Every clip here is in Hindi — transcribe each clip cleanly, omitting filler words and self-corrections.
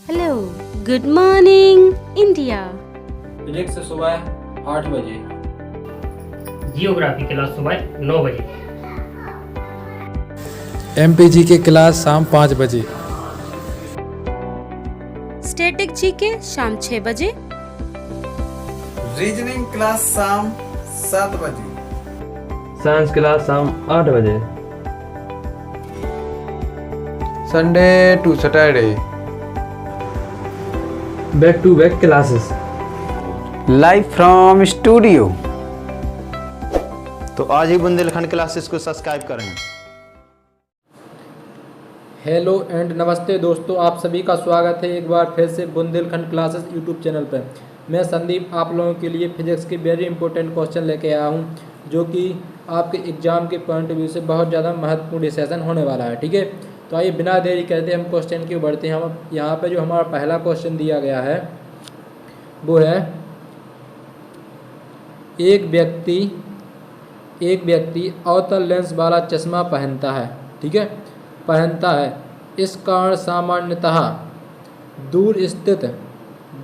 Hello, good morning India. Physics सुबह 8 बजे। जियोग्राफी क्लास सुबह 9 बजे। एमपीजी की क्लास शाम 5 बजे। स्टैटिक जीके शाम 6 बजे। रीजनिंग क्लास शाम 7 बजे। साइंस क्लास शाम 8 बजे। Sunday to Saturday back to back classes. Live from studio. तो आज ही बुंदेलखंड क्लासेस को सब्सक्राइब करें। हेलो एंड नमस्ते दोस्तों, आप सभी का स्वागत है एक बार फिर से बुंदेलखंड क्लासेस यूट्यूब चैनल पर। मैं संदीप आप लोगों के लिए फिजिक्स के वेरी इंपॉर्टेंट क्वेश्चन लेके आया हूं, जो कि आपके एग्जाम के पॉइंट ऑफ व्यू से बहुत ज़्यादा महत्वपूर्ण सेशन होने वाला है। ठीक है, तो आइए बिना देरी करते हम क्वेश्चन की ओर बढ़ते हैं। हम यहाँ पे जो हमारा पहला क्वेश्चन दिया गया है वो है एक व्यक्ति अवतल लेंस वाला चश्मा पहनता है। ठीक है, पहनता है। इस कारण सामान्यतः दूर स्थित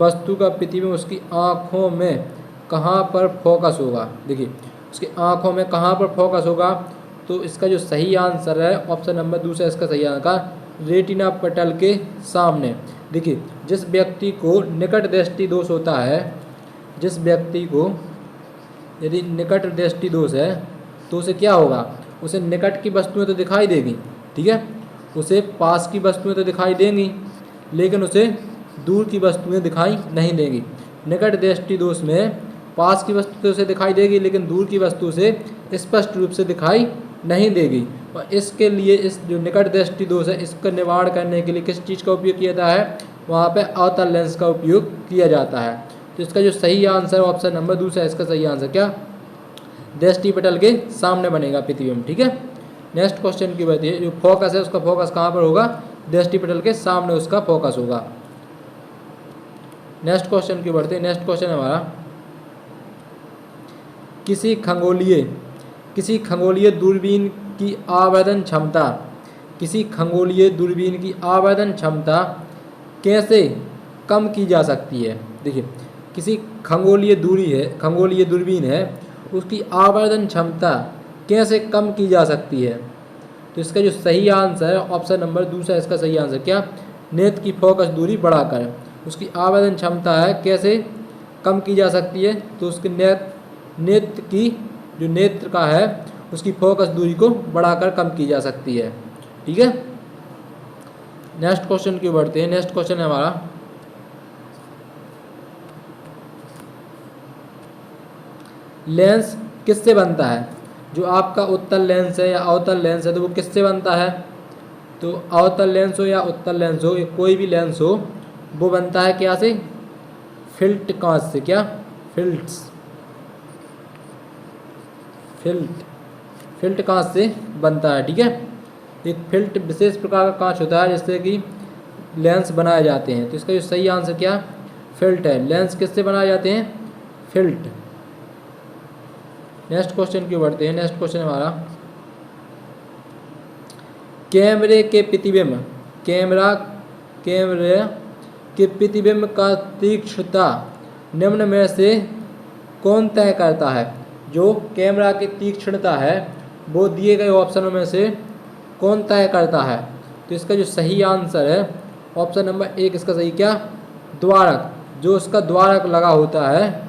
वस्तु का प्रतिबिंब उसकी आँखों में कहाँ पर फोकस होगा। देखिए, उसकी आँखों में कहाँ पर फोकस होगा, तो इसका जो सही आंसर है ऑप्शन नंबर दूसरा इसका सही आंसर रेटिना पटल के सामने। देखिए, जिस व्यक्ति को निकट दृष्टि दोष होता है, जिस व्यक्ति को यदि निकट दृष्टि दोष है तो उसे क्या होगा, उसे निकट की वस्तुएं तो दिखाई देगी। ठीक है, उसे पास की वस्तुएं तो दिखाई देंगी, लेकिन उसे दूर की वस्तुएं दिखाई नहीं देंगी। निकट दृष्टि दोष में पास की वस्तु तो उसे दिखाई देगी, लेकिन दूर की वस्तु से स्पष्ट रूप से दिखाई नहीं देगी। और इसके लिए इस जो निकट दृष्टि दोष है इसका निवारण करने के लिए किस चीज़ का उपयोग किया जाता है, वहाँ पे अवतल लेंस का उपयोग किया जाता है। तो इसका जो सही आंसर ऑप्शन नंबर दूसरा इसका सही आंसर क्या, दृष्टि पटल के सामने बनेगा प्रतिबिंब। ठीक है, नेक्स्ट क्वेश्चन की बात है, जो फोकस है उसका फोकस कहाँ पर होगा, दृष्टि पटल के सामने उसका फोकस होगा। नेक्स्ट क्वेश्चन की बढ़ते हैं। नेक्स्ट क्वेश्चन हमारा किसी खगोलीय दूरबीन की आवेदन क्षमता कैसे कम की जा सकती है। देखिए, किसी खगोलीय दूरबीन है, उसकी आवेदन क्षमता कैसे कम की जा सकती है। तो इसका जो सही आंसर है ऑप्शन नंबर दूसरा इसका सही आंसर क्या, नेत्र की फोकस दूरी बढ़ाकर। उसकी आवेदन क्षमता है कैसे कम की जा सकती है, तो उसके नेत्र की जो नेत्र का है उसकी फोकस दूरी को बढ़ाकर कम की जा सकती है। ठीक है, नेक्स्ट क्वेश्चन की बढ़ते हैं। नेक्स्ट क्वेश्चन है हमारा लेंस किससे बनता है। जो आपका उत्तल लेंस है या अवतल लेंस है तो वो किससे बनता है, तो अवतल लेंस हो या उत्तल लेंस हो, या कोई भी लेंस हो, वो बनता है क्या से, फिल्ट कांच से। क्या, फिल्ट कांच से बनता है। ठीक है, एक फिल्ट विशेष प्रकार का कांच होता है जिससे कि लेंस बनाए जाते हैं। तो इसका जो सही आंसर क्या, फिल्ट है। लेंस किससे बनाए जाते हैं, फिल्ट। नेक्स्ट क्वेश्चन की बढ़ते हैं। नेक्स्ट क्वेश्चन हमारा कैमरे के प्रतिबिंब का तीक्ष्णता निम्न में से कौन तय करता है। जो कैमरा की तीक्ष्णता है वो दिए गए ऑप्शनों में से कौन तय करता है। तो इसका जो सही आंसर है ऑप्शन नंबर एक इसका सही क्या, द्वारक। जो उसका द्वारक लगा होता है,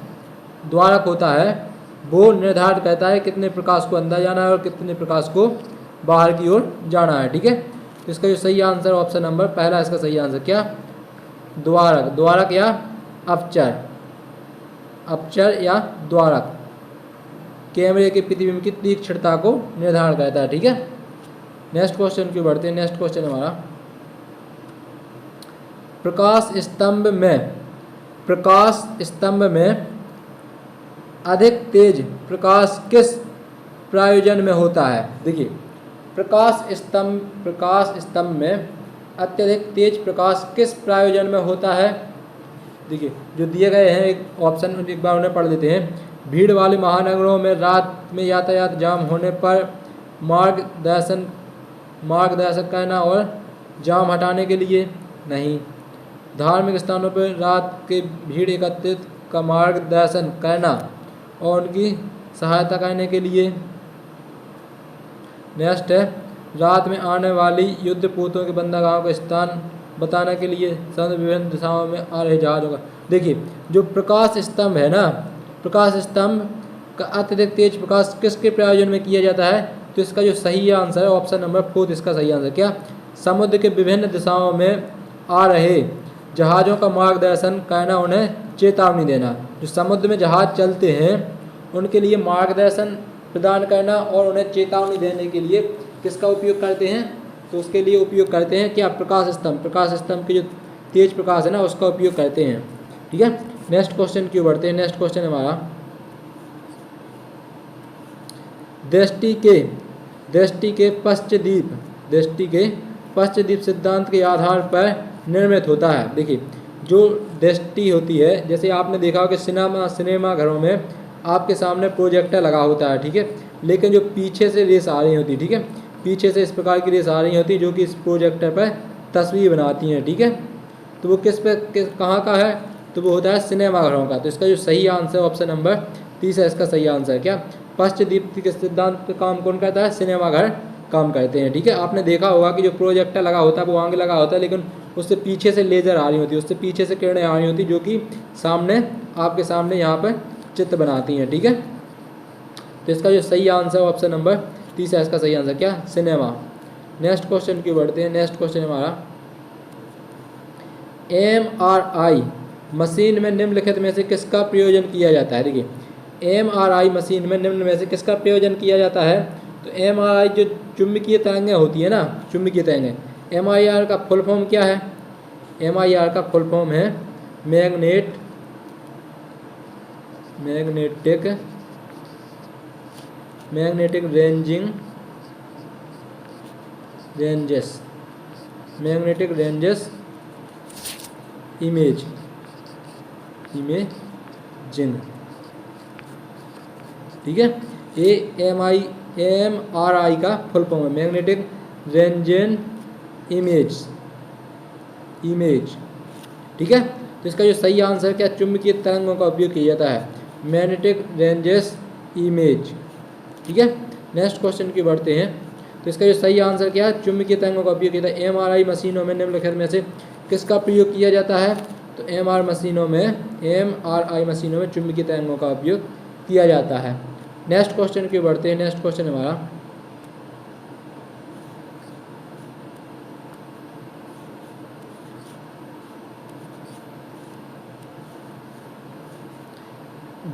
द्वारक होता है, वो निर्धारित करता है कितने प्रकाश को अंदर जाना है और कितने प्रकाश को बाहर की ओर जाना है। ठीक है, तो इसका जो सही आंसर ऑप्शन नंबर पहला इसका सही आंसर क्या, द्वारक या अपचर या द्वारक कैमरे के प्रतिबिंब की तीक्ष्णता को निर्धारण करता है। ठीक है, नेक्स्ट क्वेश्चन की बढ़ते हैं। नेक्स्ट क्वेश्चन हमारा प्रकाश स्तंभ में अधिक तेज प्रकाश किस प्रयोजन में होता है। देखिए, प्रकाश स्तंभ में अत्यधिक तेज प्रकाश किस प्रयोजन में होता है। देखिए, जो दिए गए हैं एक ऑप्शन एक बार उन्हें पढ़ देते हैं। भीड़ वाले महानगरों में रात में यातायात जाम होने पर मार्गदर्शन करना और जाम हटाने के लिए नहीं, धार्मिक स्थानों पर रात के भीड़ एकत्रित का मार्गदर्शन करना और उनकी सहायता करने के लिए। नेक्स्ट है रात में आने वाली युद्धपोतों के बंदरगाहों का स्थान बताने के लिए समुद्र विभिन्न दिशाओं में आ रहे जहाज़ों का। देखिए जो प्रकाश स्तंभ है ना, प्रकाश स्तंभ का अत्यधिक तेज प्रकाश किसके प्रयोजन में किया जाता है? तो इसका जो सही आंसर है ऑप्शन नंबर 4 इसका सही आंसर। क्या? समुद्र के विभिन्न दिशाओं में आ रहे जहाज़ों का मार्गदर्शन करना, उन्हें चेतावनी देना। जो समुद्र में जहाज़ चलते हैं उनके लिए मार्गदर्शन प्रदान करना और उन्हें चेतावनी देने के लिए किसका उपयोग करते हैं? तो उसके लिए उपयोग करते हैं क्या? प्रकाश स्तंभ। प्रकाश स्तंभ के जो तेज प्रकाश है ना उसका उपयोग करते हैं। ठीक है, नेक्स्ट क्वेश्चन क्यों बढ़ते हैं। नेक्स्ट क्वेश्चन हमारा दृष्टि के पश्चद्वीप सिद्धांत के आधार पर निर्मित होता है। देखिए जो दृष्टि होती है, जैसे आपने देखा हो कि सिनेमा घरों में आपके सामने प्रोजेक्टर लगा होता है, ठीक है, लेकिन जो पीछे से रेस आ रही होती, ठीक है, पीछे से इस प्रकार की रेस आ रही होती जो कि इस प्रोजेक्टर पर तस्वीर बनाती हैं। ठीक है, तो वो कहाँ का है? तो वो होता है सिनेमा घरों का। तो इसका जो सही आंसर ऑप्शन नंबर 30 है, इसका सही आंसर है। क्या? पश्चद्वीप के सिद्धांत पे काम कौन करता है? सिनेमा घर काम करते हैं। ठीक है, आपने देखा होगा कि जो प्रोजेक्टर लगा होता है वो आगे लगा होता है, लेकिन उससे पीछे से लेज़र आ रही होती है, उससे पीछे से किरणें आ रही होती जो कि सामने आपके सामने यहाँ पर चित्र बनाती हैं। ठीक है, तो इसका जो सही आंसर ऑप्शन नंबर 30 है, इसका सही आंसर क्या? सिनेमा। नेक्स्ट क्वेश्चन की बढ़ते हैं। नेक्स्ट क्वेश्चन हमारा MRI मशीन में निम्नलिखित में से किसका प्रयोजन किया जाता है? देखिए MRI मशीन में निम्न में से किसका प्रयोजन किया जाता है? तो MRI जो चुंबकीय तरंगें होती है ना, चुंबकीय तरंगें, MIR का फुल फॉर्म क्या है? MIR का फुल फॉर्म है मैग्नेटिक रेंजेस इमेजिंग। ठीक है, MRI का फुल फॉर्म है मैग्नेटिक रेंजेस इमेज। ठीक है, तो इसका जो सही आंसर क्या? चुंबकीय तरंगों का उपयोग किया जाता है, मैग्नेटिक रेंजेस इमेज। ठीक है, नेक्स्ट क्वेश्चन की बढ़ते हैं। तो इसका जो सही आंसर क्या है? चुंबकीय तरंगों का उपयोग किया जाता है। MRI मशीनों में निम्नलिखित में से किसका प्रयोग किया जाता है? तो MRI मशीनों में चुंबकीय तरंगों का उपयोग किया जाता है। नेक्स्ट क्वेश्चन की बढ़ते हैं। नेक्स्ट क्वेश्चन हमारा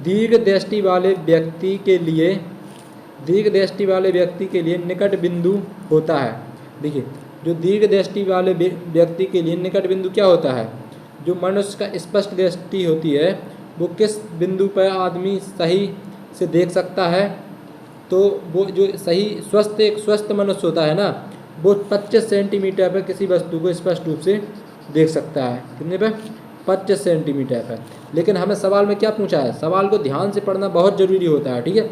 दीर्घ दृष्टि वाले व्यक्ति के लिए निकट बिंदु होता है। देखिए जो दीर्घ दृष्टि वाले व्यक्ति के लिए निकट बिंदु क्या होता है? जो मनुष्य का स्पष्ट दृष्टि होती है वो किस बिंदु पर आदमी सही से देख सकता है? तो वो जो सही स्वस्थ मनुष्य होता है ना, वो 25 सेंटीमीटर पर किसी वस्तु को स्पष्ट रूप से देख सकता है। कितने पे? 25 सेंटीमीटर पर। लेकिन हमें सवाल में क्या पूछा है? सवाल को ध्यान से पढ़ना बहुत ज़रूरी होता है। ठीक है,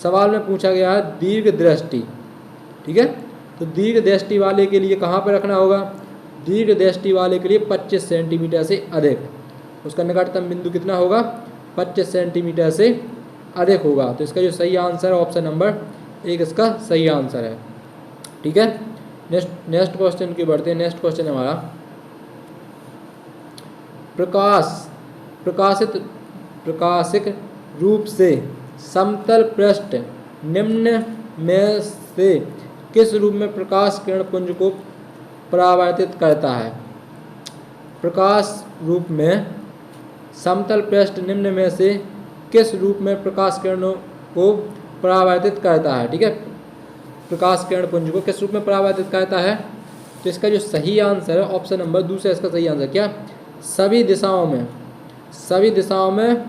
सवाल में पूछा गया है दीर्घ दृष्टि। ठीक है, तो दीर्घ दृष्टि वाले के लिए कहाँ पर रखना होगा? दीर्घ दृष्टि वाले के लिए 25 सेंटीमीटर से अधिक, उसका निकटतम बिंदु कितना होगा? 25 सेंटीमीटर से अधिक होगा। तो इसका जो सही आंसर है ऑप्शन नंबर 1 इसका सही आंसर है। ठीक है, नेक्स्ट क्वेश्चन की बढ़ते हैं। नेक्स्ट क्वेश्चन हमारा प्रकाशिक रूप से समतल पृष्ठ निम्न में से किस रूप में प्रकाश किरण पुंज को परावर्तित करता है? प्रकाश रूप में समतल पृष्ठ निम्न में से किस रूप में प्रकाश किरणों को परावर्तित करता है? ठीक है, प्रकाश किरण पुंज को किस रूप में परावर्तित करता है? तो इसका जो सही आंसर है ऑप्शन नंबर 2 इसका सही आंसर क्या? सभी दिशाओं में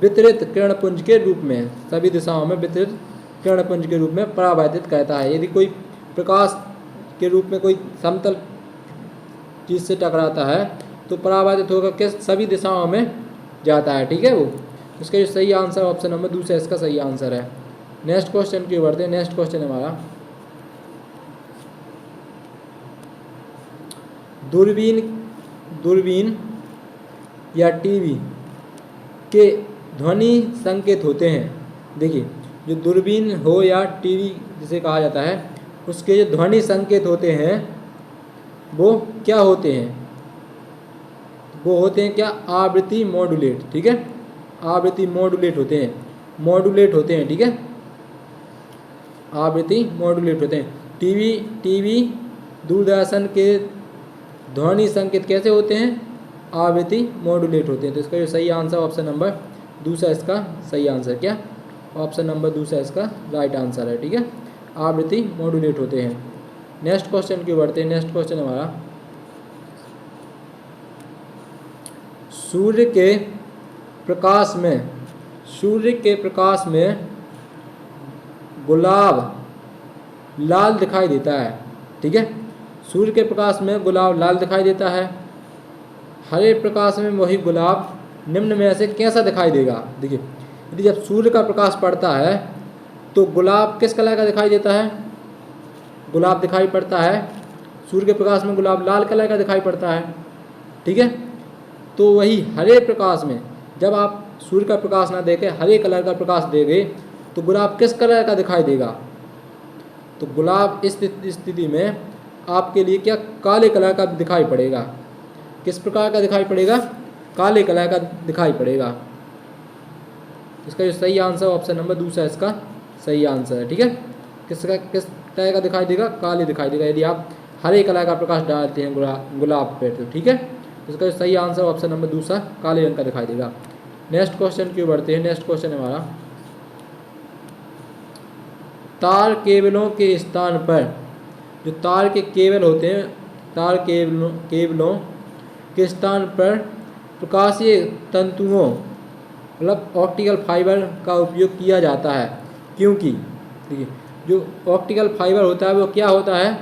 वितरित किरण पुंज के रूप में, सभी दिशाओं में वितरित किरण पुंज के रूप में परावर्तित करता है। यदि कोई प्रकाश के रूप में कोई समतल चीज़ से टकराता है तो परावर्तित होकर किस सभी दिशाओं में जाता है। ठीक है, वो इसका जो सही आंसर ऑप्शन नंबर 2 इसका सही आंसर है। नेक्स्ट क्वेश्चन की बढ़ते हैं। नेक्स्ट क्वेश्चन हमारा दूरबीन या टीवी के ध्वनि संकेत होते हैं। देखिए, जो दूरबीन हो या टीवी जिसे कहा जाता है, उसके जो ध्वनि संकेत होते हैं वो क्या होते हैं? वो होते हैं क्या? आवृत्ति मॉड्यूलेट। ठीक है, आवृत्ति मॉड्यूलेट होते हैं, मॉड्यूलेट होते हैं। ठीक है, आवृत्ति मॉड्यूलेट होते हैं। टीवी दूरदर्शन के ध्वनि संकेत कैसे होते हैं? आवृत्ति मॉड्यूलेट होते हैं। तो इसका जो सही आंसर ऑप्शन नंबर दूसरा इसका सही आंसर क्या? ऑप्शन नंबर दूसरा इसका राइट आंसर है। ठीक है, आवृत्ति मॉड्यूलेट होते हैं। नेक्स्ट क्वेश्चन की बढ़ते हैं। नेक्स्ट क्वेश्चन हमारा, सूर्य के प्रकाश में गुलाब लाल दिखाई देता है। ठीक है, सूर्य के प्रकाश में गुलाब लाल दिखाई देता है। हरे प्रकाश में वही गुलाब निम्न में से कैसा दिखाई देगा? देखिए, यदि जब सूर्य का प्रकाश पड़ता है तो गुलाब किस कलर का दिखाई देता है? गुलाब दिखाई पड़ता है, सूर्य के प्रकाश में गुलाब लाल कलर का दिखाई पड़ता है। ठीक है, तो वही हरे प्रकाश में जब आप सूर्य का प्रकाश ना देके हरे कलर का प्रकाश देंगे तो गुलाब किस कलर का दिखाई देगा? तो गुलाब इस स्थिति में आपके लिए क्या काले कलर का दिखाई पड़ेगा। किस प्रकार का दिखाई पड़ेगा? काले कलर का दिखाई पड़ेगा। इसका जो सही आंसर ऑप्शन नंबर दूसरा इसका सही आंसर है। ठीक है, किस तरह का दिखाई देगा? काले दिखाई देगा यदि आप हरे कलर का प्रकाश डालते हैं गुलाब पे। तो ठीक है, इसका जो सही आंसर ऑप्शन नंबर दूसरा काले रंग का दिखाई देगा। नेक्स्ट क्वेश्चन की ओर बढ़ते हैं। नेक्स्ट क्वेश्चन हमारा, तार केबलों के स्थान पर, जो तार के केबल होते हैं, तार केबलों के स्थान पर प्रकाशीय तंतुओं मतलब ऑप्टिकल फाइबर का उपयोग किया जाता है। क्योंकि देखिए, जो ऑप्टिकल फाइबर होता है वो क्या होता है?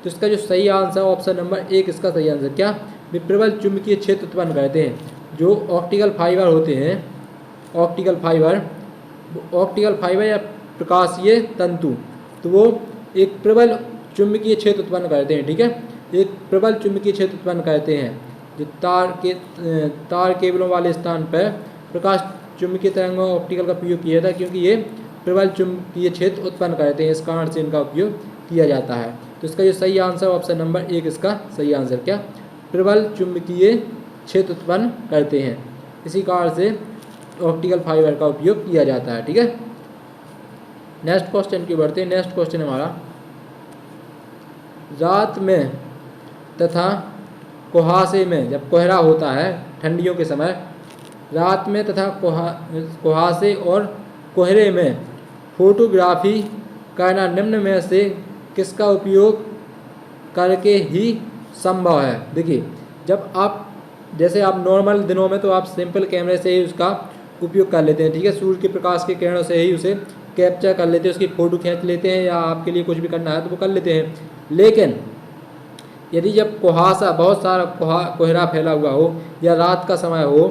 तो इसका जो सही आंसर ऑप्शन नंबर एक इसका सही आंसर क्या? वे प्रबल चुंबकीय क्षेत्र उत्पन्न करते हैं। जो ऑप्टिकल फाइबर होते हैं, ऑप्टिकल फाइबर या प्रकाशीय तंतु, तो वो एक प्रबल चुंबकीय क्षेत्र उत्पन्न करते हैं। ठीक है, एक प्रबल चुंबकीय क्षेत्र उत्पन्न करते हैं। जो तार केबलों वाले स्थान पर प्रकाश चुंबकीय तरंगों ऑप्टिकल का उपयोग किया जाता है, क्योंकि ये प्रबल चुंबकीय क्षेत्र उत्पन्न करते हैं, इस कारण से इनका उपयोग किया जाता है। तो इसका जो सही आंसर ऑप्शन नंबर एक इसका सही आंसर क्या? प्रबल चुंबकीय क्षेत्र उत्पन्न करते हैं, इसी कारण से ऑप्टिकल फाइबर का उपयोग किया जाता है। ठीक है, नेक्स्ट क्वेश्चन की बढ़ते हैं। नेक्स्ट क्वेश्चन हमारा, रात में तथा कुहासे में, जब कोहरा होता है ठंडियों के समय, रात में तथा कुहासे और कोहरे में फोटोग्राफी करना निम्न में से किसका उपयोग करके ही संभव है? देखिए, जब आप जैसे आप नॉर्मल दिनों में तो आप सिंपल कैमरे से ही उसका उपयोग कर लेते हैं। ठीक है, सूर्य के प्रकाश के किरणों से ही उसे कैप्चर कर लेते हैं, उसकी फ़ोटो खींच लेते हैं, या आपके लिए कुछ भी करना है तो वो कर लेते हैं। लेकिन यदि जब कुहासा, बहुत सारा कोहरा फैला हुआ हो या रात का समय हो,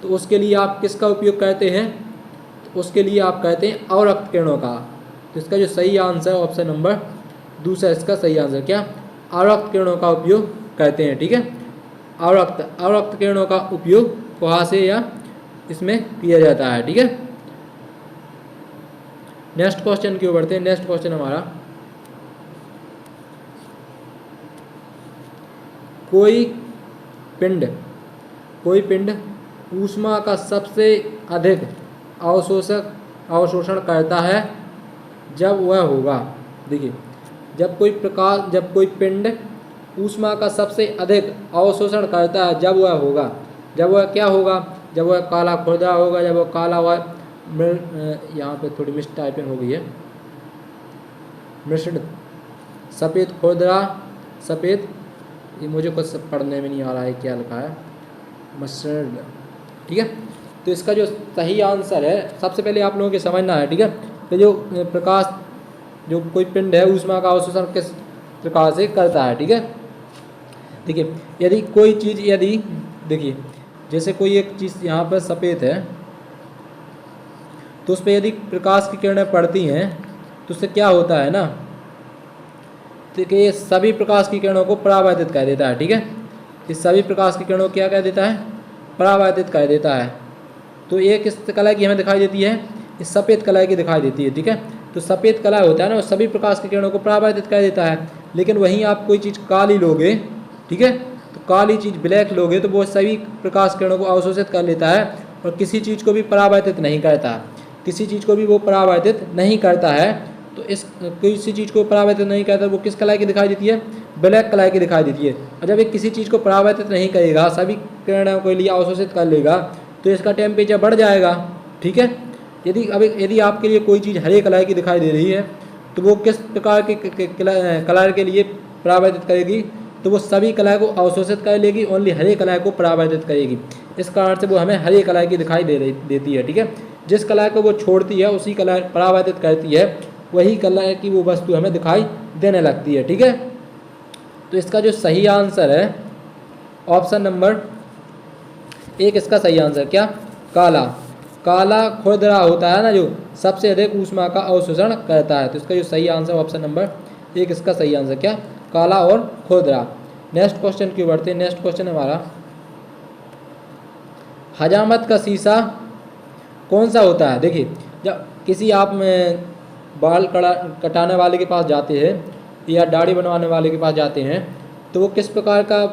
तो उसके लिए आप किसका उपयोग करते हैं? तो उसके लिए आप कहते हैं अवरक्त किरणों का। तो इसका जो सही आंसर ऑप्शन नंबर दूसरा इसका सही आंसर क्या? अवरक्त किरणों का उपयोग करते हैं। ठीक है, अवरक्त किरणों का उपयोग कुहासे या इसमें किया जाता है। ठीक है, नेक्स्ट क्वेश्चन की ओर बढ़ते हैं। नेक्स्ट क्वेश्चन हमारा, कोई पिंड ऊष्मा का सबसे अधिक अवशोषण करता है जब वह होगा। देखिए, जब कोई पिंड ऊष्मा का सबसे अधिक अवशोषण करता है जब वह होगा, जब वह क्या होगा? जब वह काला खुरदरा होगा, जब वह काला हुआ, यहाँ पे थोड़ी मिस टाइपिंग हो गई है, मिश्रण सफ़ेद खुरदरा, सफ़ेद, ये मुझे कुछ पढ़ने में नहीं आ रहा है क्या लिखा है, मिश्रण। ठीक है, तो इसका जो सही आंसर है, सबसे पहले आप लोगों को समझना है। ठीक है, तो जो प्रकाश, जो कोई पिंड है ऊष्मा का अवशोषण किस प्रकार से करता है। ठीक है, देखिए, यदि कोई चीज़, यदि देखिए जैसे कोई एक चीज़ यहाँ पर सफ़ेद है, तो उस पर यदि प्रकाश की किरणें पड़ती हैं तो उससे क्या होता है ना, देखिए ये सभी प्रकाश की किरणों को परावर्तित कर देता है। ठीक है, इस सभी प्रकाश की किरणों को क्या कर देता है? परावर्तित कर देता है। तो एक किस कलर की हमें दिखाई देती है, इस सफ़ेद कलर की दिखाई देती है, ठीक है। तो सफ़ेद कलर होता है ना, वो सभी प्रकाश की किरणों को परावर्तित कर देता है। लेकिन वहीं आप कोई चीज़ काली लोगे, ठीक है, तो काली चीज़ ब्लैक लोगे तो वो सभी प्रकाश किरणों को अवशोषित कर लेता है और किसी चीज़ को भी परावर्तित नहीं करता, किसी चीज़ को भी वो परावर्तित नहीं करता है। तो इस किसी चीज़ को परावर्तित नहीं करता, वो किस कलर की दिखाई देती है, ब्लैक कलर की दिखाई देती है। और जब ये किसी चीज़ को परावर्तित नहीं करेगा, सभी किरणों के लिए अवशोषित कर लेगा, तो इसका टेम्परेचर बढ़ जाएगा, ठीक है। यदि आपके लिए कोई चीज़ हरे कलर की दिखाई दे रही है तो वो किस प्रकार के कलर के लिए परावर्तित करेगी, तो वो सभी कलर को अवशोषित कर लेगी, ओनली हरे कलर को परावर्तित करेगी। इस कारण से वो हमें हरे कलर की दिखाई देती है, ठीक है। जिस कलर को वो छोड़ती है उसी कलर परावर्तित करती है, वही कलर की वो वस्तु हमें दिखाई देने लगती है, ठीक है। तो इसका जो सही आंसर है ऑप्शन नंबर 1, इसका सही आंसर क्या, काला। काला खुरदरा होता है ना, जो सबसे अधिक ऊष्मा का अवशोषण करता है। तो इसका जो सही आंसर ऑप्शन नंबर 1, इसका सही आंसर क्या, काला और खुरदरा। नेक्स्ट क्वेश्चन की बढ़ते हैं। नेक्स्ट क्वेश्चन हमारा, हजामत का शीशा कौन सा होता है। देखिए, जब किसी आप में बाल कटाने वाले के पास जाते हैं या दाढ़ी बनवाने वाले के पास जाते हैं, तो वो किस प्रकार का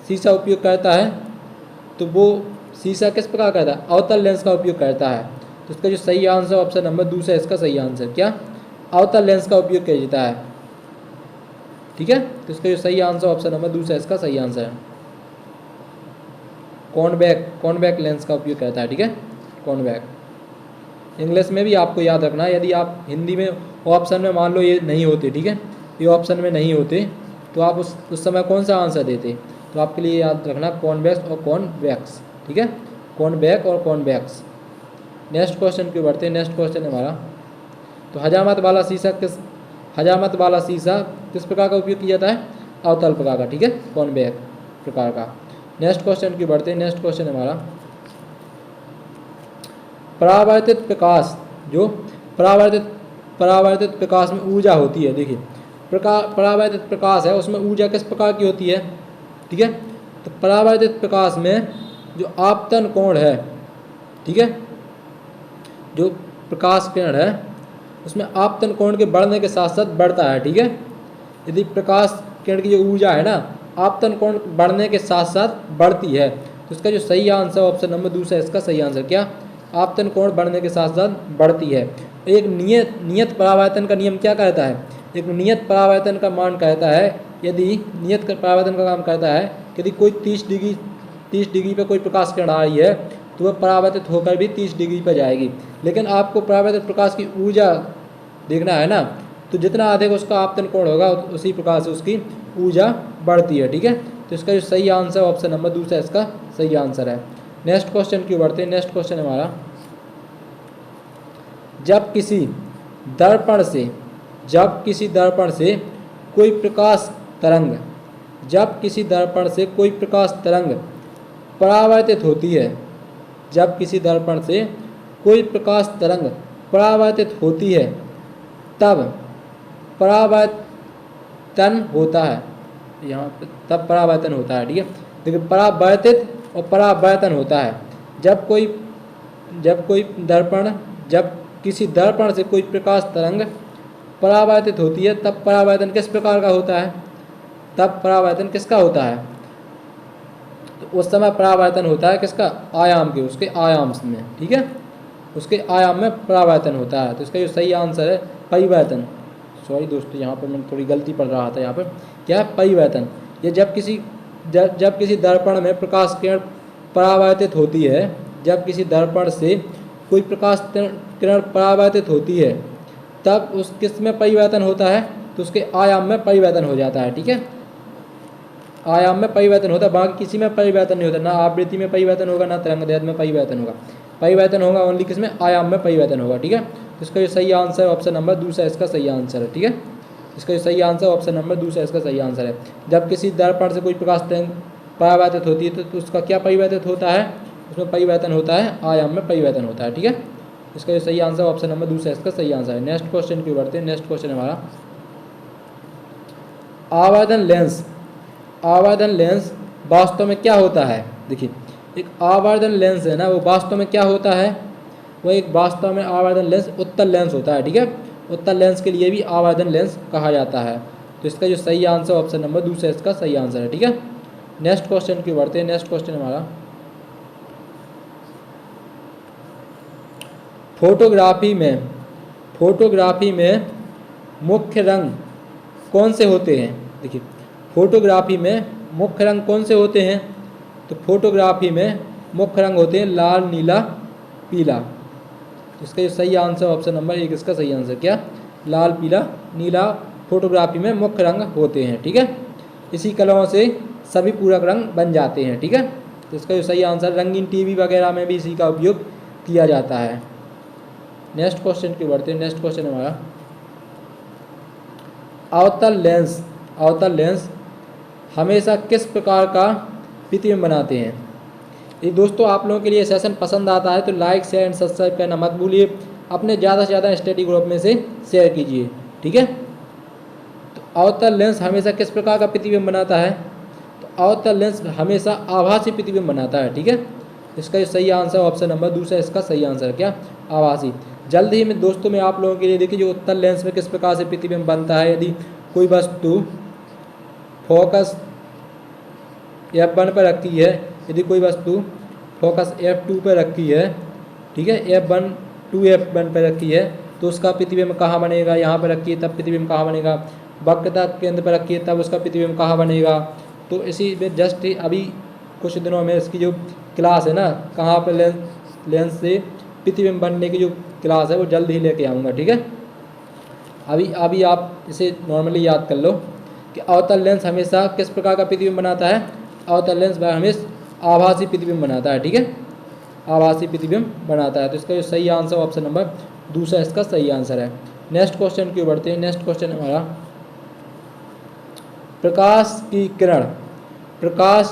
शीशा उपयोग करता है, तो वो शीशा किस प्रकार करता है, अवतल लेंस का उपयोग करता है। तो इसका जो सही आंसर ऑप्शन नंबर 2 है, इसका सही आंसर क्या, अवतल लेंस का उपयोग किया जाता है, ठीक है। तो इसका जो सही आंसर ऑप्शन नंबर 2 है, इसका सही आंसर है कॉन्वेक्स लेंस का उपयोग करता है, ठीक है, कॉन्वेक्स। इंग्लिश में भी आपको याद रखना है, यदि आप हिंदी में ऑप्शन में मान लो ये नहीं होते, ठीक है, ये ऑप्शन में नहीं होते, तो आप उस समय कौन सा आंसर देते। तो आपके लिए याद रखना कॉन्वेक्स और कॉन्वेक्स, ठीक है, कॉन्वेक्स और कॉन्वेक्स। नेक्स्ट क्वेश्चन क्यों बढ़ते हैं। नेक्स्ट क्वेश्चन हमारा, तो हजामत वाला शीशा किस प्रकार का उपयोग किया जाता है, अवतल प्रकार का, ठीक है, कॉन्वेक्स प्रकार का। नेक्स्ट क्वेश्चन क्यों बढ़ते हैं। नेक्स्ट क्वेश्चन हमारा, परावर्तित प्रकाश, जो परावर्तित प्रकाश में ऊर्जा होती है। देखिए, परावर्तित प्रकाश है, उसमें ऊर्जा किस प्रकार की होती है, ठीक है। तो परावर्तित प्रकाश में जो आपतन कोण है, ठीक है, जो प्रकाश किरण है उसमें आपतन कोण के बढ़ने के साथ साथ बढ़ता है, ठीक है। यदि प्रकाश किरण की जो ऊर्जा है ना, आपतन कोण बढ़ने के साथ साथ बढ़ती है, तो इसका जो सही आंसर ऑप्शन नंबर 2 है, इसका सही आंसर क्या, आपतन कोण बढ़ने के साथ साथ बढ़ती है। एक नियत परावर्तन का नियम क्या कहता है, एक नियत परावर्तन का मान कहता है, यदि नियत परावर्तन का काम कहता है कि यदि कोई 30 डिग्री पर कोई प्रकाश किरण आ रही है तो वह परावर्तित होकर भी 30 डिग्री पर जाएगी। लेकिन आपको परावर्तित प्रकाश की ऊर्जा देखना है ना, तो जितना अधिक उसका आपतन कोण होगा उसी प्रकार से उसकी ऊर्जा बढ़ती है, ठीक है। तो इसका जो सही आंसर ऑप्शन नंबर 2 है, इसका सही आंसर है। नेक्स्ट क्वेश्चन क्यों बढ़ते हैं। नेक्स्ट क्वेश्चन हमारा, जब किसी दर्पण से कोई प्रकाश तरंग परावर्तित होती है, जब किसी दर्पण से कोई प्रकाश तरंग परावर्तित होती है, तब परावर्तन होता है, यहाँ पे तब परावर्तन होता है, ठीक है। देखिए, परावर्तित और परावर्तन होता है। जब किसी दर्पण से कोई प्रकाश तरंग परावर्तित होती है, तब परावर्तन किस प्रकार का होता है, तब परावर्तन किसका होता है, तो उस समय परावर्तन होता है किसका, आयाम के, उसके आयाम में, ठीक है, उसके आयाम में परावर्तन होता है। तो इसका जो सही आंसर है परिवर्तन। सॉरी दोस्तों, यहाँ पर मैं थोड़ी गलती पढ़ रहा था, यहाँ पर क्या है, परिवर्तन। ये जब किसी दर्पण में प्रकाश किरण परावर्तित होती है, जब किसी दर्पण से कोई प्रकाश किरण परावर्तित होती है, तब उस किस में परिवर्तन होता है, तो उसके आयाम में परिवर्तन हो जाता है, ठीक है, आयाम में परिवर्तन होता है। बाकी किसी में परिवर्तन नहीं होता, ना आवृत्ति में परिवर्तन होगा, ना तरंगदैर्घ्य में परिवर्तन होगा। परिवर्तन होगा ओनली किसमें, आयाम में परिवर्तन होगा, ठीक है। तो इसका जो सही आंसर ऑप्शन नंबर 2 है, इसका सही आंसर है, ठीक है। इसका जो सही आंसर ऑप्शन नंबर 2 है, इसका सही आंसर है। जब किसी दर्पण से कोई प्रकाश तरंग परावर्तित होती है तो उसका क्या परिवर्तित होता है, उसमें परिवर्तन होता है, आयाम में परिवर्तन होता है, ठीक है। इसका जो सही आंसर ऑप्शन नंबर 2 है, इसका सही आंसर है। नेक्स्ट क्वेश्चन की बढ़ते हैं। नेक्स्ट क्वेश्चन हमारा, आवर्धन लेंस वास्तव में क्या होता है। देखिए, एक आवर्धन लेंस है ना, वो वास्तव में क्या होता है, वो एक वास्तव में आवर्धन लेंस उत्तल लेंस होता है। ठीक है, उत्तल लेंस के लिए भी आवर्धन लेंस कहा जाता है। तो इसका जो सही आंसर ऑप्शन नंबर दूसरा इसका सही आंसर है। ठीक है, नेक्स्ट क्वेश्चन की बढ़ते हैं। नेक्स्ट क्वेश्चन हमारा फोटोग्राफी में मुख्य रंग कौन से होते हैं। देखिए, फोटोग्राफी में मुख्य रंग कौन से होते हैं, तो फोटोग्राफी में मुख्य रंग होते हैं लाल, नीला, पीला। इसका जो सही आंसर ऑप्शन नंबर 1 इसका सही आंसर क्या, लाल, पीला, नीला फोटोग्राफी में मुख्य रंग होते हैं। ठीक है, इसी कलरों से सभी पूरक रंग बन जाते हैं। ठीक है, तो इसका जो सही आंसर, रंगीन टीवी वगैरह में भी इसी का उपयोग किया जाता है। नेक्स्ट क्वेश्चन की बढ़ते हैं। नेक्स्ट क्वेश्चन हमारा अवतल लेंस हमेशा किस प्रकार का प्रतिबिंब बनाते हैं। ये दोस्तों आप लोगों के लिए सेशन पसंद आता है तो लाइक, शेयर एंड सब्सक्राइब करना मत भूलिए। अपने ज़्यादा से ज़्यादा स्टडी ग्रुप में से शेयर कीजिए। ठीक है, तो अवतल लेंस हमेशा किस प्रकार का प्रतिबिंब बनाता है, तो अवतल लेंस हमेशा आभासी प्रतिबिंब बनाता है। ठीक है, इसका जो सही आंसर ऑप्शन नंबर दूसरा इसका सही आंसर क्या, आभासी। जल्द ही में दोस्तों मैं आप लोगों के लिए देखिए जो उत्तल लेंस में किस प्रकार से प्रतिबिंब बनता है। यदि कोई वस्तु फोकस F1 पर रखी है, यदि कोई वस्तु फोकस F2 पर रखी है, ठीक है, F1 2F1 पर रखी है, तो उसका प्रतिबिंब कहाँ बनेगा, यहाँ पर रखी है तब प्रतिबिंब कहाँ बनेगा, वक्रता केंद्र पर रखी है तब उसका प्रतिबिंब कहाँ बनेगा। तो इसी में जस्ट अभी कुछ दिनों में इसकी जो क्लास है ना, कहाँ पर लेंस से प्रतिबिंब बनने की जो क्लास है वो जल्द ही लेके आऊँगा। ठीक है, अभी आप इसे नॉर्मली याद कर लो कि अवतल लेंस हमेशा किस प्रकार का प्रतिबिंब बनाता है, अवतल लेंस हमेशा आभासी प्रतिबिंब बनाता है। ठीक है, आभासी प्रतिबिंब बनाता है। तो इसका जो सही आंसर ऑप्शन नंबर दूसरा इसका सही आंसर है। नेक्स्ट क्वेश्चन की ओर बढ़ते हैं। नेक्स्ट क्वेश्चन हमारा प्रकाश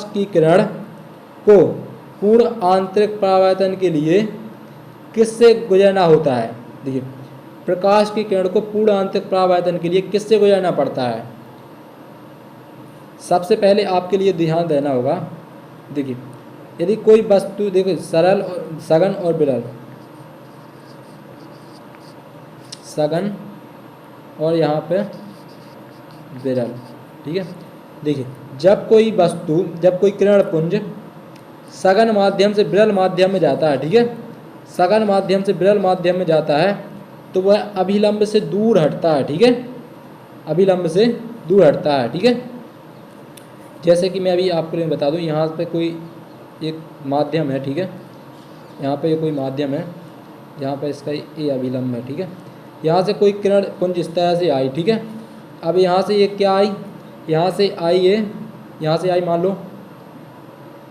की किरण को पूर्ण आंतरिक परावर्तन के लिए किससे गुजरना होता है। देखिए, प्रकाश की किरण को पूर्ण आंतरिक परावर्तन के लिए किससे गुजरना पड़ता है। सबसे पहले आपके लिए ध्यान देना होगा, देखिए यदि कोई वस्तु, देखो सरल और सघन और विरल, सघन और यहाँ पे विरल। ठीक है, देखिए जब कोई किरण पुंज सघन माध्यम से विरल माध्यम में जाता है, ठीक है, सघन माध्यम से विरल माध्यम में जाता है तो वह अभिलंब से दूर हटता है। ठीक है, अभिलंब से दूर हटता है। ठीक है, जैसे कि मैं अभी आपको बता दूं, यहाँ पे कोई एक माध्यम है, ठीक है, यहाँ पे कोई माध्यम है, यहाँ पे इसका ये अभिलंब है। ठीक है, यहाँ से कोई किरण पुंज इस तरह से आई। ठीक है, अब यहाँ से ये क्या आई, यहाँ से आई है, यहाँ से आई, मान लो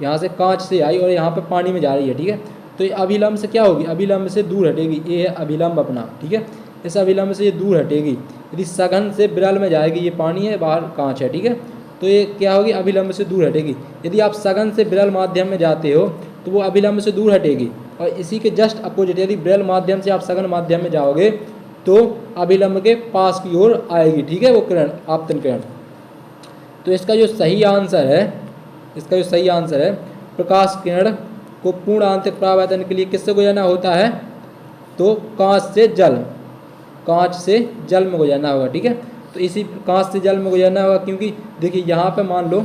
यहाँ से कांच से आई और यहाँ पे पानी में जा रही है। ठीक है, तो ये अभिलंब से क्या होगी, अभिलंब से दूर हटेगी। ये है अभिलंब अपना। ठीक है, इस अभिलंब से ये दूर हटेगी। यदि सघन से विरल में जाएगी, ये पानी है, बाहर कांच है। ठीक है, तो ये क्या होगी, अभिलंब से दूर हटेगी। यदि आप सघन से विरल माध्यम में जाते हो तो वो अभिलंब से दूर हटेगी। और इसी के जस्ट अपोजिट, यदि विरल माध्यम से आप सघन माध्यम में जाओगे तो अभिलंब के पास की ओर आएगी। ठीक है, वो किरण, आपतन किरण। तो इसका जो सही आंसर है, प्रकाश किरण को पूर्ण आंतरिक परावर्तन के लिए किससे गुजरना होता है, तो कांच से जल में गुजरना होगा। ठीक है, तो इसी कांच से जल में गुजरना होगा, क्योंकि देखिए यहाँ पे मान लो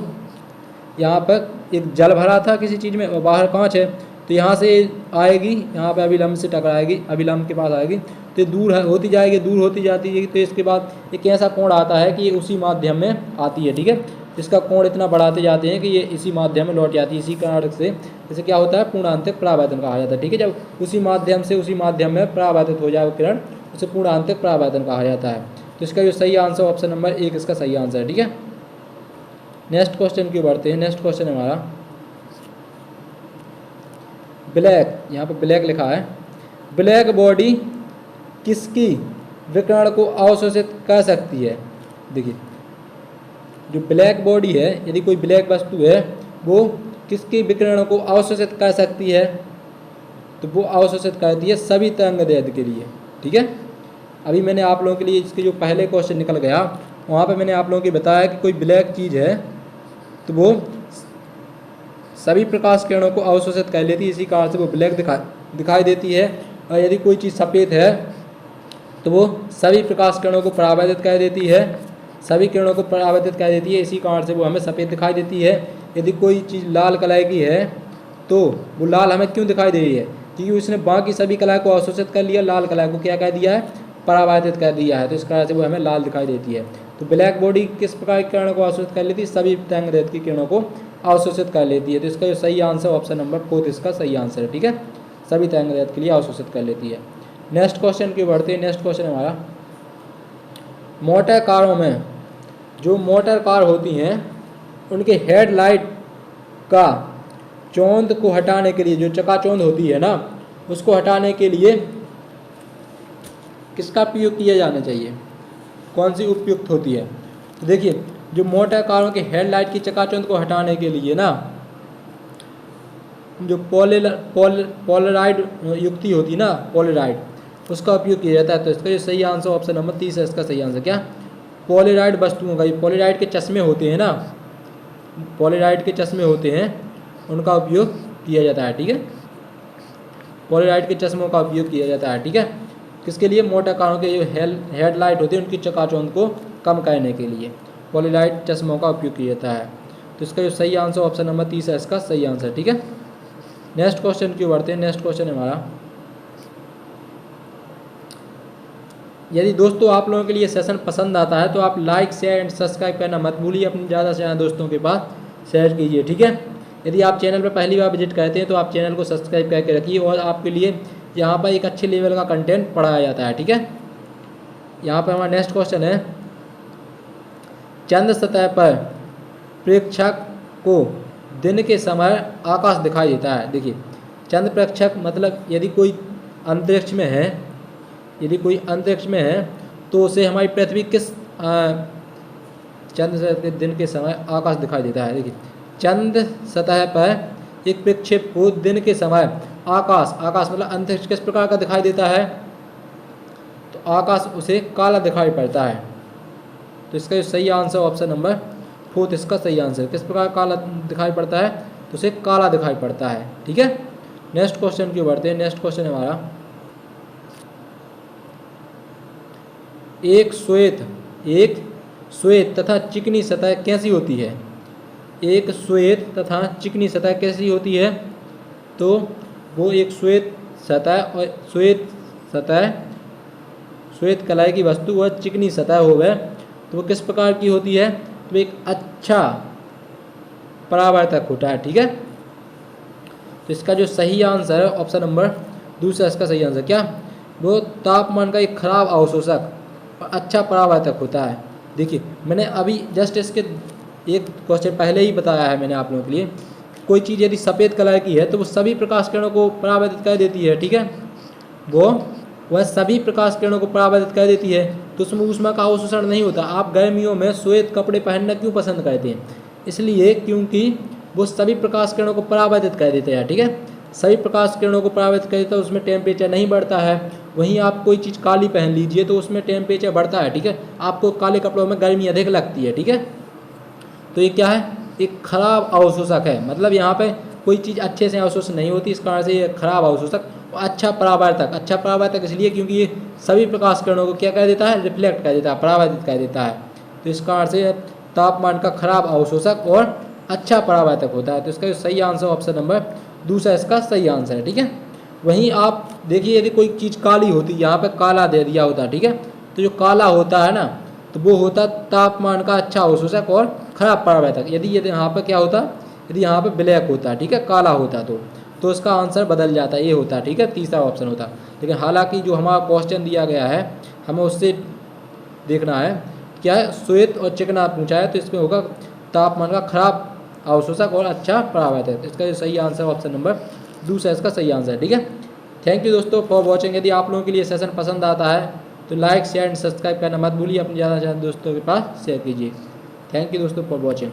यहाँ पर एक जल भरा था किसी चीज़ में और बाहर कांच है, तो यहाँ से आएगी, यहाँ पे अभिलंब से टकराएगी, अभिलंब के पास आएगी तो दूर होती जाएगी, दूर होती जाती है। तो इसके बाद एक ऐसा कोण आता है कि ये उसी माध्यम में आती है। ठीक है, इसका कोण इतना बढ़ाते जाते हैं कि ये इसी माध्यम में लौट जाती है। इसी कारण से इसे क्या होता है, पूर्ण आंतरिक परावर्तन कहा जाता है। ठीक है, जब उसी माध्यम से उसी माध्यम में परावर्तित हो जाए किरण, उसे पूर्ण आंतरिक परावर्तन कहा जाता है। तो इसका जो सही आंसर ऑप्शन नंबर 1 इसका सही आंसर है। ठीक है, नेक्स्ट क्वेश्चन की बढ़ते हैं। नेक्स्ट क्वेश्चन हमारा ब्लैक, यहाँ पे ब्लैक लिखा है, ब्लैक बॉडी किसकी विकिरण को अवशोषित कर सकती है। देखिए जो ब्लैक बॉडी है, यदि कोई ब्लैक वस्तु है वो किसकी विकिरण को अवशोषित कर सकती है, तो वो अवशोषित करती है सभी तरंगदैर्ध्य के लिए। ठीक है, अभी मैंने आप लोगों के लिए इसके जो पहले क्वेश्चन निकल गया वहाँ पे मैंने आप लोगों को बताया कि कोई ब्लैक चीज़ है तो वो सभी प्रकाश किरणों को अवशोषित कर लेती है, इसी कारण से वो ब्लैक दिखाई देती है। और यदि कोई चीज़ सफ़ेद है तो वो सभी प्रकाश किरणों को परावर्तित कर देती है, सभी किरणों को परावर्तित कर देती है, इसी कारण से वो हमें सफ़ेद दिखाई देती है। यदि कोई चीज़ लाल कलर की है तो वो लाल हमें क्यों दिखाई दे रही है? क्योंकि उसने बाकी सभी कलर को अवशोषित कर लिया, लाल कलर को क्या कर दिया है? परावर्तित कर दिया है, तो इस कारण से वो हमें लाल दिखाई देती है। तो ब्लैक बॉडी किस प्रकार की किरणों को अवशोषित कर लेती है? सभी तरंगदैर्ध्य की किरणों को अवशोषित कर लेती है। तो इसका जो सही आंसर ऑप्शन नंबर 4 इसका सही आंसर है। ठीक है, सभी तरंगदैर्ध्य के लिए अवशोषित कर लेती है। नेक्स्ट क्वेश्चन की बढ़ते हैं। नेक्स्ट क्वेश्चन हमारा, मोटर कारों में जो मोटर कार होती हैं उनके हेडलाइट का चौंध को हटाने के लिए, जो चकाचौंध होती है ना, उसको हटाने के लिए किसका उपयोग किया जाना चाहिए? कौन सी उपयुक्त होती है? तो देखिए, जो मोटर कारों के हेडलाइट की चकाचौंध को हटाने के लिए ना, जो पोलराइड युक्ति होती है ना, पोलराइड, उसका उपयोग किया जाता है। तो इसका जो सही आंसर ऑप्शन नंबर 30 है, इसका सही आंसर क्या? पोलराइड वस्तुओं का, ये पोलराइड के चश्मे होते हैं ना, पोलराइड के चश्मे होते हैं, उनका उपयोग किया जाता है। ठीक है, पोलराइड के चश्मों का उपयोग किया जाता है। ठीक है, किसके लिए? मोटर कारों के जो हेडलाइट होती है उनकी चकाचौंध को कम करने के लिए पोलराइड चश्मों का उपयोग किया जाता है। तो इसका जो सही आंसर ऑप्शन नंबर 30 है, इसका सही आंसर। ठीक है, नेक्स्ट क्वेश्चन की बढ़ते हैं। नेक्स्ट क्वेश्चन हमारा, यदि दोस्तों आप लोगों के लिए सेशन पसंद आता है तो आप लाइक शेयर एंड सब्सक्राइब करना मत भूलिए, अपने ज़्यादा से ज़्यादा दोस्तों के पास शेयर कीजिए। ठीक है, यदि आप चैनल पर पहली बार विजिट करते हैं तो आप चैनल को सब्सक्राइब करके रखिए, और आपके लिए यहाँ पर एक अच्छे लेवल का कंटेंट पढ़ाया जाता है। ठीक है, यहाँ पर हमारा नेक्स्ट क्वेश्चन है, चंद्र सतह पर प्रेक्षक को दिन के समय आकाश दिखाई देता है। देखिए, चंद्र प्रेक्षक मतलब यदि कोई अंतरिक्ष में है, यदि कोई अंतरिक्ष में है तो उसे हमारी पृथ्वी किस चंद्र सतह के दिन के समय आकाश दिखाई देता है। देखिए, चंद्र सतह पर एक प्रक्षेप को दिन के समय आकाश मतलब अंतरिक्ष किस प्रकार का दिखाई देता है? तो आकाश उसे काला दिखाई पड़ता है। तो इसका जो सही आंसर ऑप्शन नंबर 4 इसका सही आंसर। किस प्रकार काला दिखाई पड़ता है? तो उसे काला दिखाई पड़ता है। ठीक है, नेक्स्ट क्वेश्चन की बढ़ते हैं। नेक्स्ट क्वेश्चन हमारा, एक श्वेत तथा चिकनी सतह कैसी होती है? एक श्वेत तथा चिकनी सतह कैसी होती है? तो वो एक श्वेत सतह और श्वेत कलाई की वस्तु और चिकनी सतह हो गए तो वो किस प्रकार की होती है? तो एक अच्छा परावर्तक होता है। ठीक है, तो इसका जो सही आंसर है ऑप्शन नंबर 2 इसका सही आंसर क्या? वो तापमान का एक खराब अवशोषक और अच्छा परावर्तक होता है। देखिए, मैंने अभी जस्ट इसके एक क्वेश्चन पहले ही बताया है मैंने आप लोगों के लिए, कोई चीज़ यदि सफ़ेद कलर की है तो वो सभी प्रकाश किरणों को परावर्तित कर देती है। ठीक है, वह सभी प्रकाश किरणों को परावर्तित कर देती है, तो उसमें ऊष्मा का अवशोषण नहीं होता। आप गर्मियों में श्वेत कपड़े पहनना क्यों पसंद करते हैं? इसलिए क्योंकि वो सभी प्रकाश किरणों को परावर्तित कर देते हैं। ठीक है, सभी प्रकाश किरणों को परावर्तित कर देता है, उसमें टेम्परेचर नहीं बढ़ता है। वहीं आप कोई चीज़ काली पहन लीजिए तो उसमें टेम्परेचर बढ़ता है। ठीक है, आपको काले कपड़ों में गर्मी अधिक लगती है। ठीक है, तो ये क्या है? एक खराब अवशोषक है, मतलब यहाँ पे कोई चीज़ अच्छे से अवशोषण नहीं होती, इस कारण से ये खराब अवशोषक और अच्छा परावर्तक इसलिए क्योंकि ये सभी प्रकाश किरणों को क्या कर देता है? रिफ्लेक्ट कर देता है, परावर्तित कर देता है। तो इस कारण से तापमान का खराब अवशोषक और अच्छा परावर्तक होता है। तो इसका सही आंसर ऑप्शन नंबर 2 इसका सही आंसर है। ठीक है, वहीं आप देखिए, यदि कोई चीज़ काली होती, यहाँ पे काला दे दिया होता। ठीक है, तो जो काला होता है ना, तो वो होता तापमान का अच्छा अवशोषक और खराब परावर्तक। यदि यहाँ पे क्या होता? यदि यहाँ पे ब्लैक होता, ठीक है, काला होता, तो उसका आंसर बदल जाता, ये होता। ठीक है, तीसरा ऑप्शन होता। लेकिन हालांकि जो हमारा क्वेश्चन दिया गया है हमें उससे देखना है क्या है, श्वेत और चिकना पूछा है, तो इसमें होगा तापमान का खराब अवशोषक और अच्छा परावर्तक। इसका जो सही आंसर ऑप्शन नंबर 2 इसका सही आंसर है। ठीक है, थैंक यू दोस्तों फॉर वॉचिंग। यदि आप लोगों के लिए सेशन पसंद आता है तो लाइक शेयर एंड सब्सक्राइब करना मत भूलिए, अपने ज़्यादा से ज़्यादा दोस्तों के पास शेयर कीजिए। थैंक यू दोस्तों फॉर वॉचिंग।